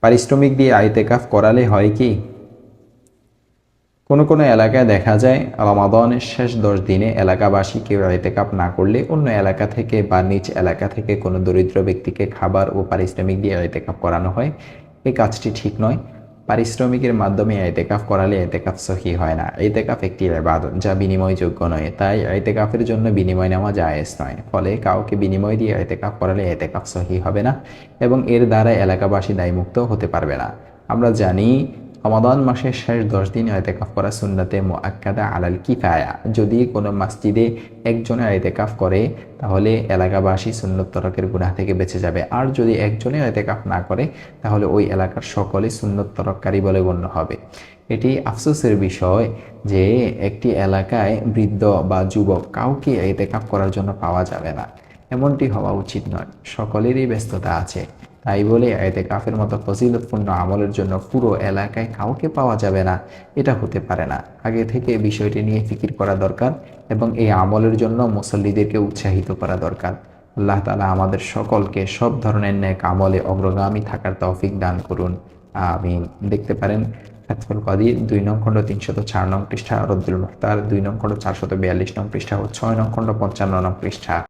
পারিশ্রমিক দিয়ে ইতিকাফ করালে হয় কি, কোনো কোনো এলাকায় দেখা যায় রমাদানের শেষ 10 দিনে এলাকাবাসী কেউ ইতিকাফ না করলে অন্য এলাকা থেকে বা নিজ এলাকা থেকে কোনো দরিদ্র ব্যক্তিকে খাবার ও পারিশ্রমিক দিয়ে ইতিকাফ করানো হয়। এই কাজটি ঠিক নয়। পারিশ্রমিকের মাধ্যমে ইতিকাফ করালে ইতিকাফ সহি হয় না। ইতিকাফ একটি ইবাদত যা বিনিময়যোগ্য নয়, তাই ইতিকাফের জন্য বিনিময় নেওয়া জায়েজ নয়। ফলে কাউকে বিনিময় দিয়ে ইতিকাফ করালে ইতিকাফ সহি হবে না এবং এর দ্বারা এলাকাবাসী দায়মুক্ত হতে পারবে না। আমরা জানি রমাদান মাসের শেষ 10 দিন ইতিকাফ করা সুন্নতে মুআক্কাদা আলাল কিফায়া। যদি কোনো মসজিদে একজনে ইতিকাফ করে তাহলে এলাকাবাসী সুন্নত তরকের গুনাহ থেকে বেঁচে যাবে, আর যদি একজনে ইতিকাফ না করে তাহলে ওই এলাকার সকলে সুন্নত তরককারী বলে গণ্য হবে। এটি আফসোসের বিষয় যে একটি এলাকায় বৃদ্ধ বা যুবক কাউকে ইতিকাফ করার জন্য পাওয়া যাবে না। এমনটি হওয়া উচিত নয়। সকলেরই ব্যস্ততা আছে, তাই বলে ইতিকাফের মতো ফজিলতপূর্ণ আমলের জন্য পুরো এলাকায় কাউকে পাওয়া যাবে না, এটা হতে পারে না। আগে থেকে বিষয়টি নিয়ে ফিকির করা দরকার এবং এই আমলের জন্য মুসল্লিদেরকে উৎসাহিত করা দরকার। আল্লাহ তাআলা আমাদের সকলকে সব ধরনের নেক আমলে অগ্রগামী থাকার তৌফিক দান করুন, আমিন। দেখতে পারেন ফাতহুল কাদির 2 নং খণ্ড 304 নং পৃষ্ঠা, রদ্দুল মুখতার 2 নং খণ্ড 442 নং পৃষ্ঠা ও 6 নং খণ্ড 55 নং পৃষ্ঠা।